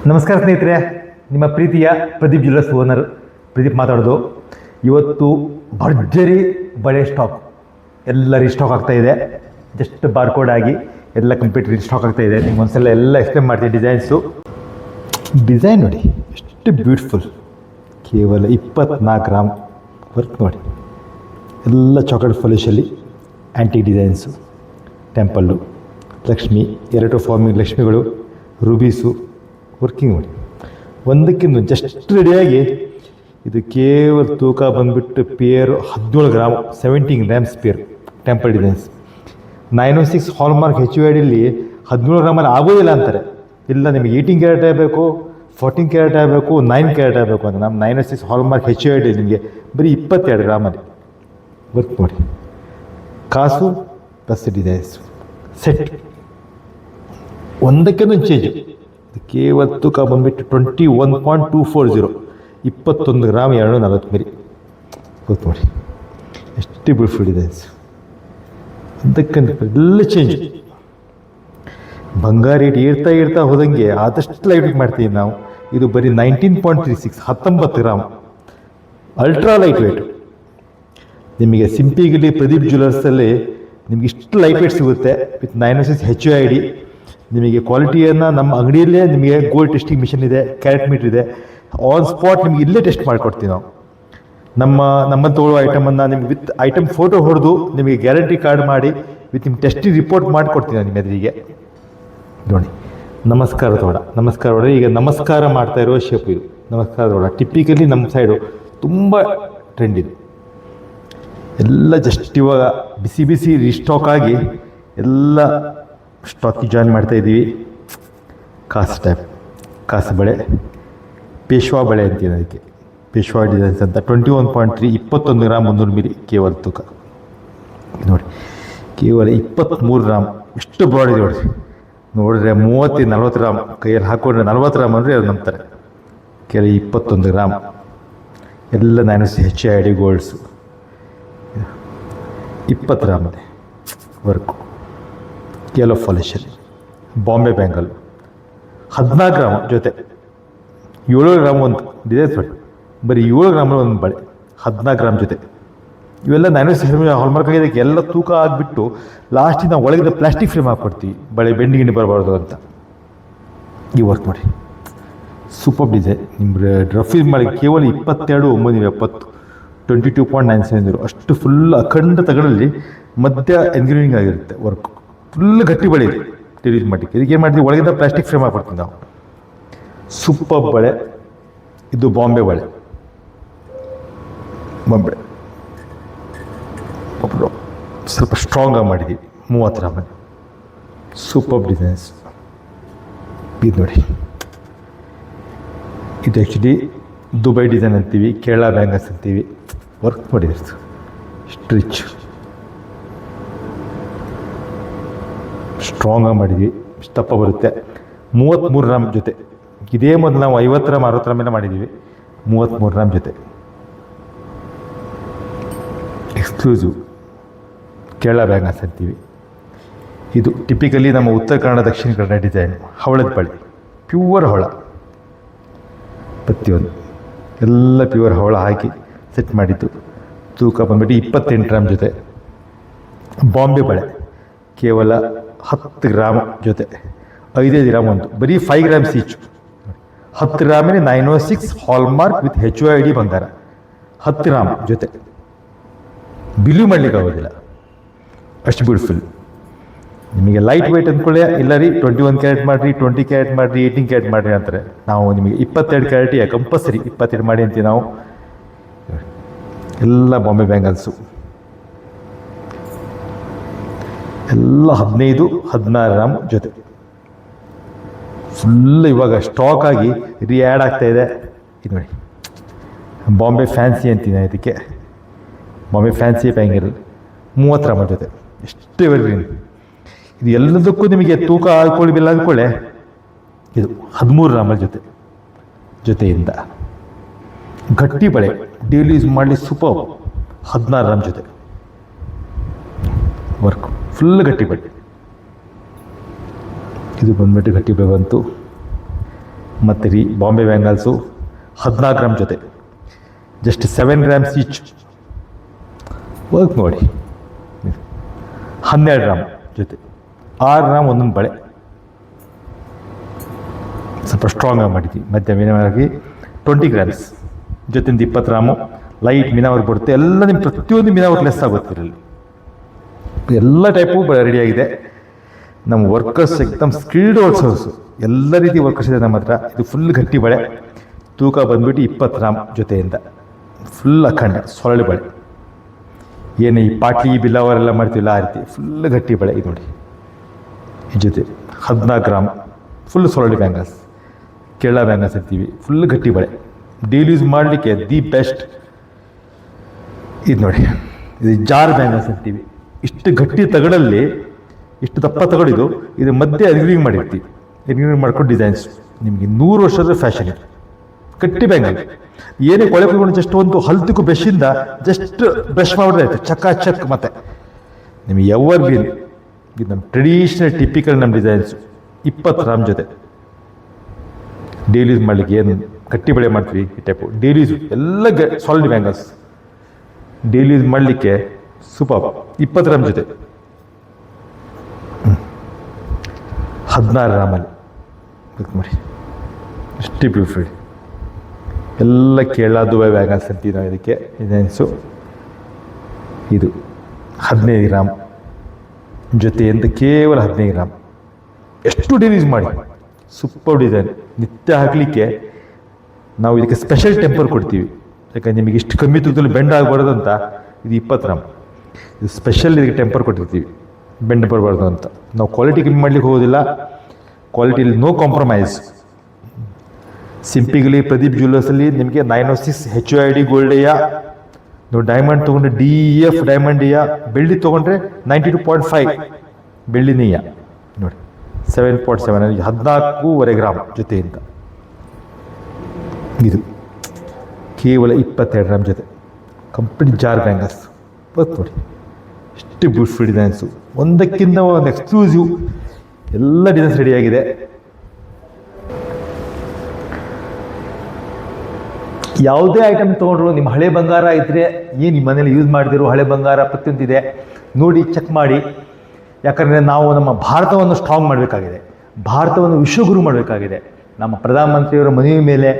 ನಮಸ್ಕಾರ ಸ್ನೇಹಿತರೆ, ನಿಮ್ಮ ಪ್ರೀತಿಯ ಪ್ರದೀಪ್ ಜ್ಯುವೆಲ್ಲರ್ಸ್ ಓನರ್ ಪ್ರದೀಪ್ ಮಾತಾಡೋದು. ಇವತ್ತು ಭರ್ಜರಿ ಬಳೆ ಸ್ಟಾಕ್ ಎಲ್ಲ ರೀಸ್ಟಾಕ್ ಆಗ್ತಾ ಇದೆ. ಜಸ್ಟ್ ಬಾರ್ಕೋಡ್ ಆಗಿ ಎಲ್ಲ ಕಂಪ್ಲೀಟ್ ರೀಸ್ಟಾಕ್ ಆಗ್ತಾ ಇದೆ. ನಿಮ್ಗೆ ಒಂದ್ಸಲ ಎಲ್ಲ ಎಕ್ಸ್ಪ್ಲೇನ್ ಮಾಡ್ತೀನಿ. ಡಿಸೈನ್ ನೋಡಿ ಎಷ್ಟು ಬ್ಯೂಟಿಫುಲ್. ಕೇವಲ 24 ಗ್ರಾಮ್ ವರ್ಕ್ ನೋಡಿ. ಎಲ್ಲ ಚಾಕ್ಲೇಟ್ ಫಾಲಿಶಲ್ಲಿ antique designs, temple, Lakshmi, 2 forming ಲಕ್ಷ್ಮಿಗಳು, ರೂಬೀಸು ವರ್ಕಿಂಗ್ ಮಾಡಿ. ಒಂದಕ್ಕಿಂತ ಜಸ್ಟ್ ರೆಡಿಯಾಗಿ ಇದು ಕೇವಲ ತೂಕ ಬಂದುಬಿಟ್ಟು pair 17 gram, 17 grams pair temple designs. 906 hallmark HUIDಲಿ 17 ಗ್ರಾಮಲ್ಲಿ ಆಗೋದಿಲ್ಲ ಅಂತಾರೆ. ಇಲ್ಲ, ನಿಮಗೆ 18 ಕ್ಯಾರೆಟ್ ಆಗಬೇಕು, 14 ಕ್ಯಾರೆಟ್ ಆಗಬೇಕು, 9 ಕ್ಯಾರೆಟ್ ಆಗಬೇಕು ಅಂತ. ನಮ್ಮ 906 ಹಾಲ್ಮಾರ್ಕ್ HUID ನಿಮಗೆ ಬರೀ 22 ಗ್ರಾಮಲ್ಲಿ ವರ್ಕ್ ಮಾಡಿ. ಕಾಸು ಪ್ಲಸ್ ಡಿಸೈನ್ಸು ಸೆಟ್ ಒಂದಕ್ಕೊಂದು ಚೇಂಜ್. ಕೇವಲ ತೂಕ ಬಂದುಬಿಟ್ಟು 21.240, 21 ಗ್ರಾಮ್ 240 ಮಿಲಿ ಗೊತ್ತು ನೋಡಿ. ಎಷ್ಟು ಬ್ಯೂಟಿಫುಲ್ ಡಿಸೈನ್ಸ್. ಅದಕ್ಕಂತ ಎಲ್ಲ ಚೇಂಜ್. ಬಂಗಾರ ರೇಟ್ ಏರ್ತಾ ಹೋದಂಗೆ ಆದಷ್ಟು ಲೈಟ್ ವೇಟ್ ಮಾಡ್ತೀವಿ ನಾವು. ಇದು ಬರೀ 19.36, 19 ಗ್ರಾಮ್ ಅಲ್ಟ್ರಾ ಲೈಟ್ ವೇಟ್. ನಿಮಗೆ ಸಿಂಪಿಗಲಿ ಪ್ರದೀಪ್ ಜ್ಯುವೆಲ್ಲರ್ಸಲ್ಲಿ ನಿಮ್ಗೆ ಇಷ್ಟು ಲೈಟ್ ವೇಟ್ ಸಿಗುತ್ತೆ ವಿತ್ 906 HUID. ನಿಮಗೆ ಕ್ವಾಲಿಟಿಯನ್ನು ನಮ್ಮ ಅಂಗಡಿಯಲ್ಲೇ ನಿಮಗೆ ಗೋಲ್ಡ್ ಟೆಸ್ಟಿಂಗ್ ಮಿಷನ್ ಇದೆ, ಕ್ಯಾರೆಟ್ ಮೀಟರ್ ಇದೆ. ಆನ್ ಸ್ಪಾಟ್ ನಿಮಗೆ ಇಲ್ಲೇ ಟೆಸ್ಟ್ ಮಾಡಿಕೊಡ್ತೀವಿ ನಾವು. ನಮ್ಮಲ್ಲಿ ತೊಗೊಳ್ಳೋ ಐಟಮನ್ನು ನಿಮ್ಗೆ ವಿತ್ ಐಟಮ್ ಫೋಟೋ ಹೊಡೆದು ನಿಮಗೆ ಗ್ಯಾರಂಟಿ ಕಾರ್ಡ್ ಮಾಡಿ ವಿತ್ ನಿಮ್ಮ ಟೆಸ್ಟಿಂಗ್ ರಿಪೋರ್ಟ್ ಮಾಡಿಕೊಡ್ತೀನಿ ನಿಮ್ಮ ಎದುರಿಗೆ ನೋಡಿ. ನಮಸ್ಕಾರ ತೋಡ ಈಗ ನಮಸ್ಕಾರ ಮಾಡ್ತಾ ಇರೋ ಶೇಪ್ ಇದು. ನಮಸ್ಕಾರ ತೋಡ ಟಿಪಿಕಲಿ ನಮ್ಮ ಸೈಡು ತುಂಬ ಟ್ರೆಂಡ್ ಇದು. ಎಲ್ಲ ಜಸ್ಟ್ ಇವಾಗ ಬಿಸಿ ರೀಸ್ಟಾಕ್ ಆಗಿ ಎಲ್ಲ ಸ್ಟಾಕಿಗೆ ಜಾಯಿನ್ ಮಾಡ್ತಾಯಿದ್ದೀವಿ. ಕಾಸು ಬಳೆ, ಪೇಶ್ವಾ ಬಳೆ ಅಂತೀನಿ ಅದಕ್ಕೆ. ಪೇಶ್ವಾ ಡಿಸೈನ್ಸ್ ಅಂತ 21.3, 21 ಗ್ರಾಮ್ 300 ಮಿಲಿ ಕೇವಲ ತೂಕ ನೋಡಿ. ಕೇವಲ 23 ಗ್ರಾಮ್. ಎಷ್ಟು ಬ್ರಾಡ್ ಇದೆ ನೋಡಿದ್ರೆ 30-40 ಗ್ರಾಮ್ ಕೈಯಲ್ಲಿ ಹಾಕೊಂಡ್ರೆ 40 ಗ್ರಾಮ್ ಅಂದರೆ ಅದು ನಂಬ್ತಾರೆ. ಕೇವಲ 21 ಗ್ರಾಮ್ ಎಲ್ಲ 906 HUID ಗೋಲ್ಡ್ಸು. 20 ಗ್ರಾಮಲ್ಲಿ ವರ್ಕು. ಕೇವಲ ಫಾಲಿಶಲ್ಲಿ ಬಾಂಬೆ ಬ್ಯಾಂಗಲ್ 14 ಗ್ರಾಮ್ ಜೊತೆ 7 ಗ್ರಾಮ್ ಒಂದು ಡಿಸೈನ್ಸ್ ಬಳೆ. ಬರೀ 7 ಗ್ರಾಮಲ್ಲಿ ಒಂದು ಬಳೆ 14 ಗ್ರಾಮ್ ಜೊತೆ. ಇವೆಲ್ಲ 906 ಹಾಲ್ಮಾರ್ಕ್ ಆಗಿದೆ. ಎಲ್ಲ ತೂಕ ಆಗಿಬಿಟ್ಟು ಲಾಸ್ಟಿಗೆ ನಾವು ಒಳಗಿದ ಪ್ಲಾಸ್ಟಿಕ್ ಫ್ರೇಮ್ ಹಾಕ್ಕೊಡ್ತೀವಿ, ಬಳೆ ಬೆಂಡಿಗಿಂಡಿ ಬರಬಾರ್ದು ಅಂತ. ಈ ವರ್ಕ್ ಮಾಡಿ ಸೂಪರ್ ಡಿಸೈನ್. ನಿಮ್ಮ ರಫೀಸ್ ಮಾಡಿ ಕೇವಲ 22,970, 22.970. ಅಷ್ಟು ಫುಲ್ ಅಖಂಡ ತಗಡಲ್ಲಿ ಮಧ್ಯ ಎನ್ಗ್ರೀವಿಂಗ್ ಆಗಿರುತ್ತೆ. ವರ್ಕ್ ಫುಲ್ ಗಟ್ಟಿ ಬಳೆ ಇದೆ. ರಿಲೀಸ್ ಮಾಡಿ ಇದಕ್ಕೆ ಏನು ಮಾಡ್ತೀವಿ, ಒಳಗಿಂದ ಪ್ಲಾಸ್ಟಿಕ್ ಫ್ರೇಮ್ ಹಾಕ್ಬಿಡ್ತೀವಿ ನಾವು. ಸೂಪರ್ ಬಳೆ ಇದು. ಬಾಂಬೆ ಬಳೆ ಸ್ವಲ್ಪ ಸ್ಟ್ರಾಂಗ್ ಆಗಿ ಮಾಡಿದ್ದೀವಿ. 30 ಗ್ರಾಮಲ್ಲಿ ಸೂಪರ್ ಡಿಸೈನ್ಸ್ ಇದು ನೋಡಿ. ಇದು ಆ್ಯಕ್ಚುಲಿ ದುಬೈ ಡಿಸೈನ್ ಅಂತೀವಿ, ಕೇರಳ ಬ್ಯಾಂಗಲ್ಸ್ ಅಂತೀವಿ. ವರ್ಕ್ ಮಾಡಿದ್ದು ಸ್ಟ್ರಿಚ್ ಸ್ಟ್ರಾಂಗಾಗಿ ಮಾಡಿದ್ವಿ. ದಪ್ಪ ಬರುತ್ತೆ. 33 ಗ್ರಾಮ್ ಜೊತೆ. ಇದೇ ಮೊದಲು ನಾವು 50 ಗ್ರಾಮ್ 60 ಗ್ರಾಮೆಲ್ಲ ಮಾಡಿದ್ದೀವಿ. 33 ಗ್ರಾಮ್ ಜೊತೆ ಎಕ್ಸ್ಕ್ಲೂಸಿವ್ ಕೇರಳ ಬ್ಯಾಂಗಲ್ಸ್ ಅಂತೀವಿ. ಇದು ಟಿಪಿಕಲಿ ನಮ್ಮ ಉತ್ತರ ಕನ್ನಡ ದಕ್ಷಿಣ ಕನ್ನಡ ಡಿಸೈನ್. ಹವಳದ ಬಳೆ, ಪ್ಯೂವರ್ ಹವಳ. ಪ್ರತಿಯೊಂದು ಎಲ್ಲ ಪ್ಯೂವರ್ ಹವಳ ಹಾಕಿ ಸೆಟ್ ಮಾಡಿದ್ದು. ತೂಕ ಬಂದ್ಬಿಟ್ಟು 28 ಗ್ರಾಮ್ ಜೊತೆ. ಬಾಂಬೆ ಬಳೆ ಕೇವಲ 10 ಗ್ರಾಮ್ ಜೊತೆ, 5 ಗ್ರಾಮ್ ಒಂದು, ಬರೀ 5 grams each. 10 ಗ್ರಾಮಿನ 906 hallmark with HUID ಬಂಗಾರ 10 ಗ್ರಾಮ್ ಜೊತೆ. ಬಿಲೀವ್ ಮಾಡ್ಲಿಕ್ಕೆ ಆಗೋದಿಲ್ಲ, ಅಷ್ಟು ಬ್ಯೂಟಿಫುಲ್. ನಿಮಗೆ ಲೈಟ್ ವೆಯ್ಟ್ ಅಂದ್ಕೊಳ್ಳೆ, ಇಲ್ಲ ರೀ 21 ಕ್ಯಾರೆಟ್ ಮಾಡಿರಿ, 20 ಕ್ಯಾರೆಟ್ ಮಾಡಿರಿ, 18 ಕ್ಯಾರೆಟ್ ಮಾಡಿರಿ ಅಂತಾರೆ. ನಾವು ನಿಮಗೆ 22 ಕ್ಯಾರೆಟ್ ಕಂಪಲ್ಸರಿ 22 ಮಾಡಿ ಅಂತೀವಿ ನಾವು. ಎಲ್ಲ ಬಾಂಬೆ ಬ್ಯಾಂಗಲ್ಸು ಎಲ್ಲ 15-16 ಗ್ರಾಮ್ ಜೊತೆ. ಫುಲ್ ಇವಾಗ ಸ್ಟಾಕ್ ಆಗಿ ಆ್ಯಡ್ ಆಗ್ತಾ ಇದೆ. ಇದು ನೋಡಿ, ಬಾಂಬೆ ಫ್ಯಾನ್ಸಿ ಅಂತೀನಿ ಇದಕ್ಕೆ. ಬಾಂಬೆ ಫ್ಯಾನ್ಸಿ ಬ್ಯಾಂಗಲ್ 30 ಗ್ರಾಮ್ ಜೊತೆ. ಎಷ್ಟು ಎವರ್ಗ್ರೀನ್. ಇದು ಎಲ್ಲದಕ್ಕೂ ನಿಮಗೆ ತೂಕ ಹಾಕೊಳ್ಳಿಲ್ಲ ಅಂದ್ಕೊಳ್ಳೆ. ಇದು 13 ಗ್ರಾಮಲ್ಲಿ ಜೊತೆಯಿಂದ ಗಟ್ಟಿ ಬಳೆ ಡೈಲಿ ಯೂಸ್ ಮಾಡಲಿ. ಸೂಪರ್ 16 ಗ್ರಾಮ್ ಜೊತೆ ವರ್ಕು ಫುಲ್ ಗಟ್ಟಿ ಬಳೆ. ಇದು ಬಂದ್ಬಿಟ್ಟು ಗಟ್ಟಿ ಬಂತು ಮತ್ತು ಬಾಂಬೆ ಬ್ಯಾಂಗಲ್ಸು 14 ಗ್ರಾಮ್ ಜೊತೆ, ಜಸ್ಟ್ 7 ಗ್ರಾಮ್ಸ್ ಈಚ್. ವರ್ಕ್ ನೋಡಿ, 12 ಗ್ರಾಮ್ ಜೊತೆ 6 ಗ್ರಾಮ್ ಒಂದೊಂದು ಬಳೆ, ಸ್ವಲ್ಪ ಸ್ಟ್ರಾಂಗಾಗಿ ಮಾಡಿದ್ವಿ. ಮತ್ತು ಮೀನವಾಗಿ 20 ಗ್ರಾಮ್ಸ್ ಜೊತೆಯಿಂದ 20 ಗ್ರಾಮು ಲೈಟ್ ಮೀನಾವರ್ಕ್ ಬರುತ್ತೆ. ಎಲ್ಲ ನಿಮ್ಮ ಪ್ರತಿಯೊಂದು ಮೀನಾವರ್ಕ್ ಲೆಸ್ ಆಗುತ್ತೆ ಇದರಲ್ಲಿ. ಎಲ್ಲ ಟೈಪು ರೆಡಿಯಾಗಿದೆ. ನಮ್ಮ ವರ್ಕರ್ಸ್ ಎಕ್ದಮ್ ಸ್ಕಿಲ್ಡ್ ವರ್ಕರ್ಸು, ಎಲ್ಲ ರೀತಿ ವರ್ಕರ್ಸ್ ಇದೆ ನಮ್ಮ ಹತ್ರ. ಇದು ಫುಲ್ ಗಟ್ಟಿ ಬಳೆ, ತೂಕ ಬಂದ್ಬಿಟ್ಟು 20 ಗ್ರಾಮ್ ಜೊತೆಯಿಂದ, ಫುಲ್ ಅಖಂಡ ಸೊರಳಿ ಬಳೆ. ಏನು ಈ ಪಾಟ್ಲಿ ಬಿಲ್ಲವರೆಲ್ಲ ಮಾಡ್ತೀವಿಲ್ಲ ಆ ರೀತಿ ಫುಲ್ ಗಟ್ಟಿ ಬಳೆ. ಇದು ನೋಡಿ, ಈ ಜೊತೆ 14 ಗ್ರಾಮ್ ಫುಲ್ ಸೊರಳಿ ಬ್ಯಾಂಗಲ್ಸ್, ಕೇರಳ ಬ್ಯಾಂಗಲ್ಸ್ ಇರ್ತೀವಿ, ಫುಲ್ ಗಟ್ಟಿ ಬಳೆ. ಡೈಲಿ ಯೂಸ್ ಮಾಡಲಿಕ್ಕೆ ದಿ ಬೆಸ್ಟ್. ಇದು ನೋಡಿ, ಇದು ಜಾರ್ ಬ್ಯಾಂಗಲ್ಸ್ ಅಂತೀವಿ. ಇಷ್ಟು ಗಟ್ಟಿ ತಗಡಲ್ಲಿ, ಇಷ್ಟು ದಪ್ಪ ತಗಡಿದು, ಇದು ಮಧ್ಯೆ ಎನ್ಗ್ರಿಂಗ್ ಮಾಡಿರ್ತೀವಿ. ಎನ್ಗ್ರಿಂಗ್ ಮಾಡ್ಕೊಂಡು ಡಿಸೈನ್ಸ್ ನಿಮಗೆ 100 ವರ್ಷದ ಫ್ಯಾಷನ್ ಇದೆ. ಗಟ್ಟಿ ಬ್ಯಾಂಗಲ್, ಏನೇ ಕೊಳೆ ಕುತ್ಕೊಂಡು ಜಸ್ಟ್ ಒಂದು ಹಲ್ತಿಗೂ ಬ್ರಷಿಂದ ಜಸ್ಟ್ ಬ್ರಷ್ ಮಾಡಿದ್ರೆ ಆಯ್ತು, ಚಕ್. ಮತ್ತೆ ನಿಮಗೆ ಎವರ್ ಗ್ರೀನ್, ಇದು ನಮ್ಮ ಟ್ರೆಡಿಷನಲ್ ಟಿಪಿಕಲ್ ನಮ್ಮ ಡಿಸೈನ್ಸು. 20 ಗ್ರಾಮ್ ಜೊತೆ ಡೈಲಿ ಯೂಸ್ ಮಾಡಲಿಕ್ಕೆ ಏನು ಗಟ್ಟಿ ಬಳೆ ಮಾಡ್ತೀವಿ ಈ ಟೈಪು ಡೈಲಿ ಯೂಸ್. ಎಲ್ಲ ಸಾಲಿಡ್ ಬ್ಯಾಂಗಲ್ಸ್ ಡೈಲಿ ಯೂಸ್ ಮಾಡಲಿಕ್ಕೆ ಸೂಪರ್. 20 ಗ್ರಾಮ್ ಜೊತೆ 16 ಗ್ರಾಮಲ್ಲಿ ಮಾಡಿ, ಅಷ್ಟೇ ಬ್ಯೂಟಿಫುಲ್. ಎಲ್ಲ ಕೇರಳ ದುಬೈ ಬ್ಯಾಂಗಲ್ಸ್ ಅಂತೀವಿ ನಾವು ಇದಕ್ಕೆ ಡಿಸೈನ್ಸು. ಇದು 15 ಗ್ರಾಮ್ ಜೊತೆಯಿಂದ ಕೇವಲ 15 ಗ್ರಾಮ್. ಎಷ್ಟು ಡೈಲಿ ಯೂಸ್ ಮಾಡಿ, ಸೂಪರ್ ಡಿಸೈನ್. ನಿತ್ಯ ಹಾಕಲಿಕ್ಕೆ ನಾವು ಇದಕ್ಕೆ ಸ್ಪೆಷಲ್ ಟೆಂಪರ್ ಕೊಡ್ತೀವಿ, ಯಾಕಂದ್ರೆ ನಿಮಗೆ ಇಷ್ಟು ಕಮ್ಮಿ ತೂಕದಲ್ಲಿ ಬೆಂಡ್ ಆಗಬಾರ್ದು ಅಂತ. ಇದು 20 ಗ್ರಾಮ್, ಇದು ಸ್ಪೆಷಲ್ ಇದಕ್ಕೆ ಟೆಂಪರ್ ಕೊಟ್ಟಿರ್ತೀವಿ, ಬೆಂಡ್ ಬರಬಾರ್ದು ಅಂತ. ನಾವು ಕ್ವಾಲಿಟಿ ಕಮ್ಮಿ ಮಾಡಲಿಕ್ಕೆ ಹೋಗೋದಿಲ್ಲ, ಕ್ವಾಲಿಟಿಯಲ್ಲಿ ನೋ ಕಾಂಪ್ರಮೈಸ್. ಸಿಂಪಿಗಲಿ ಪ್ರದೀಪ್ ಜ್ಯುವೆಲ್ಲರ್ಸಲ್ಲಿ ನಿಮಗೆ 906 HUID ಗೋಲ್ಡೆಯ, ನೀವು ಡೈಮಂಡ್ ತೊಗೊಂಡ್ರೆ DEF ಡೈಮಂಡಿಯ, ಬೆಳ್ಳಿ ತೊಗೊಂಡ್ರೆ 92.5 ಬೆಳ್ಳಿನೀಯ ನೋಡಿ, 7.7 14.5 ಗ್ರಾಮ್ ಜೊತೆಯಿಂದ. ಇದು ಕೇವಲ 22 ಗ್ರಾಮ್ ಜೊತೆ ಕಂಪ್ಲೀಟ್ ಜಾರ್ ಬ್ಯಾಂಗಲ್ಸ್. ನೋಡಿ ಎಷ್ಟು ಬ್ಯೂಟಿಫುಲ್ ಡಿಸೈನ್ಸು, ಒಂದಕ್ಕಿಂತ ಒಂದು ಎಕ್ಸ್ಕ್ಲೂಸಿವ್ ಎಲ್ಲ ಡಿಸೈನ್ಸ್ ರೆಡಿಯಾಗಿದೆ. ಯಾವುದೇ ಐಟಮ್ ತೊಗೊಂಡ್ರು ನಿಮ್ಮ ಹಳೆ ಬಂಗಾರ ಇದ್ದರೆ, ಏನು ನಿಮ್ಮ ಮನೇಲಿ ಯೂಸ್ ಮಾಡಿದಿರೋ ಹಳೆ ಬಂಗಾರ ಪ್ರತಿಯೊಂದಿದೆ ನೋಡಿ, ಚೆಕ್ ಮಾಡಿ. ಯಾಕಂದರೆ ನಾವು ನಮ್ಮ ಭಾರತವನ್ನು ಸ್ಟ್ರಾಂಗ್ ಮಾಡಬೇಕಾಗಿದೆ, ಭಾರತವನ್ನು ವಿಶ್ವಗುರು ಮಾಡಬೇಕಾಗಿದೆ. ನಮ್ಮ ಪ್ರಧಾನಮಂತ್ರಿಯವರ ಮನವಿ ಮೇಲೆ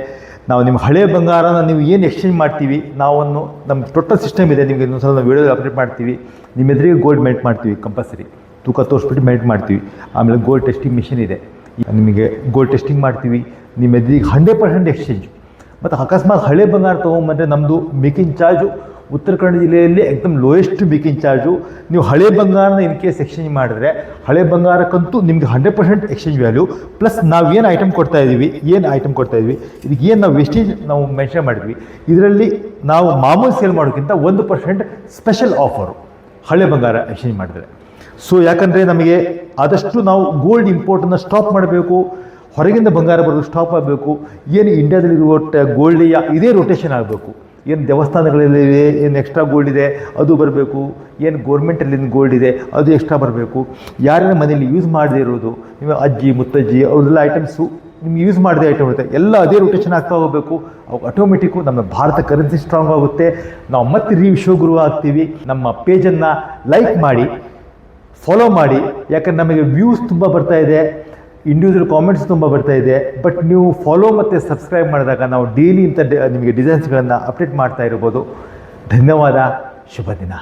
ನಾವು ನಿಮ್ಮ ಹಳೆ ಬಂಗಾರನ ನೀವು ಏನು ಎಕ್ಸ್ಚೇಂಜ್ ಮಾಡ್ತೀವಿ, ನಾವನ್ನು ನಮ್ಮ ಟೋಟಲ್ ಸಿಸ್ಟಮ್ ಇದೆ. ನಿಮಗೆ ಇನ್ನೊಂದು ಸಲ ನಾವು ವಿಡಿಯೋ ಅಪ್ಡೇಟ್ ಮಾಡ್ತೀವಿ. ನಿಮ್ಮ ಎದುರಿಗೆ ಗೋಲ್ಡ್ ಮೆಲ್ಟ್ ಮಾಡ್ತೀವಿ, ಕಂಪಲ್ಸರಿ ತೂಕ ತೋರಿಸ್ಬಿಟ್ಟು ಮೆಲ್ಟ್ ಮಾಡ್ತೀವಿ. ಆಮೇಲೆ ಗೋಲ್ಡ್ ಟೆಸ್ಟಿಂಗ್ ಮಿಷಿನ್ ಇದೆ, ನಿಮಗೆ ಗೋಲ್ಡ್ ಟೆಸ್ಟಿಂಗ್ ಮಾಡ್ತೀವಿ. ನಿಮ್ಮ ಎದುರಿಗೆ 100% ಎಕ್ಸ್ಚೇಂಜ್. ಮತ್ತು ಅಕಸ್ಮಾತ್ ಹಳೆ ಬಂಗಾರ ತೊಗೊಂಬಂದರೆ ನಮ್ಮದು ಮೇಕಿಂಗ್ ಚಾರ್ಜು ಉತ್ತರ ಕನ್ನಡ ಜಿಲ್ಲೆಯಲ್ಲಿ ಎಕ್ದಮ್ ಲೋಯೆಸ್ಟ್ ಮೇಕಿಂಗ್ ಚಾರ್ಜು. ನೀವು ಹಳೆ ಬಂಗಾರನ ಇನ್ ಕೇಸ್ ಎಕ್ಸ್ಚೇಂಜ್ ಮಾಡಿದ್ರೆ, ಹಳೆ ಬಂಗಾರಕ್ಕಂತೂ ನಿಮಗೆ 100% ಎಕ್ಸ್ಚೇಂಜ್ ವ್ಯಾಲ್ಯೂ. ಪ್ಲಸ್ ನಾವು ಏನು ಐಟಮ್ ಕೊಡ್ತಾ ಇದ್ದೀವಿ, ಇದಕ್ಕೆ ಏನು ನಾವು ವೇಸ್ಟೇಜ್ ನಾವು ಮೆನ್ಷನ್ ಮಾಡಿದ್ವಿ, ಇದರಲ್ಲಿ ನಾವು ಮಾಮೂಲು ಸೇಲ್ ಮಾಡೋಕ್ಕಿಂತ 1% ಸ್ಪೆಷಲ್ ಆಫರು ಹಳೆ ಬಂಗಾರ ಎಕ್ಸ್ಚೇಂಜ್ ಮಾಡಿದ್ರೆ. ಸೊ ಯಾಕಂದರೆ ನಮಗೆ ಆದಷ್ಟು ನಾವು ಗೋಲ್ಡ್ ಇಂಪೋರ್ಟನ್ನು ಸ್ಟಾಪ್ ಮಾಡಬೇಕು, ಹೊರಗಿಂದ ಬಂಗಾರ ಬರೋದು ಸ್ಟಾಪ್ ಆಗಬೇಕು. ಏನು ಇಂಡಿಯಾದಲ್ಲಿರುವ ಗೋಲ್ಡ್ ಇದೇ ರೊಟೇಷನ್ ಆಗಬೇಕು. ಏನು ದೇವಸ್ಥಾನಗಳಲ್ಲಿದೆ, ಏನು ಎಕ್ಸ್ಟ್ರಾ ಗೋಲ್ಡ್ ಇದೆ ಅದು ಬರಬೇಕು, ಏನು ಗೋರ್ಮೆಂಟಲ್ಲಿ ಗೋಲ್ಡ್ ಇದೆ ಅದು ಎಕ್ಸ್ಟ್ರಾ ಬರಬೇಕು. ಯಾರ್ಯಾರ ಮನೇಲಿ ಯೂಸ್ ಮಾಡದೇ ಇರೋದು, ನೀವು ಅಜ್ಜಿ ಮುತ್ತಜ್ಜಿ ಅವರೆಲ್ಲ ಐಟಮ್ಸು ನಿಮ್ಗೆ ಯೂಸ್ ಮಾಡದೆ ಐಟಮ್ ಇರುತ್ತೆ, ಎಲ್ಲ ಅದೇ ರೊಟೇಷನ್ ಆಗ್ತಾ ಹೋಗಬೇಕು. ಅವು ಆಟೋಮೆಟಿಕ್ಕು ನಮ್ಮ ಭಾರತ ಕರೆನ್ಸಿ ಸ್ಟ್ರಾಂಗ್ ಆಗುತ್ತೆ. ನಾವು ಮತ್ತೆ ವಿಶ್ವಗುರು ಆಗ್ತೀವಿ. ನಮ್ಮ ಪೇಜನ್ನು ಲೈಕ್ ಮಾಡಿ, ಫಾಲೋ ಮಾಡಿ. ಯಾಕಂದ್ರೆ ನಮಗೆ ವ್ಯೂಸ್ ತುಂಬ ಬರ್ತಾ ಇದೆ, ಇಂಡಿವಿಜುವಲ್ ಕಾಮೆಂಟ್ಸ್ ತುಂಬ ಬರ್ತಾ ಇದೆ. ಬಟ್ ನೀವು ಫಾಲೋ ಮತ್ತು ಸಬ್ಸ್ಕ್ರೈಬ್ ಮಾಡಿದಾಗ ನಾವು ಡೈಲಿ ಇಂಥ ನಿಮಗೆ ಡಿಸೈನ್ಸ್ಗಳನ್ನು ಅಪ್ಡೇಟ್ ಮಾಡ್ತಾ ಇರ್ಬೋದು. ಧನ್ಯವಾದ, ಶುಭ ದಿನ.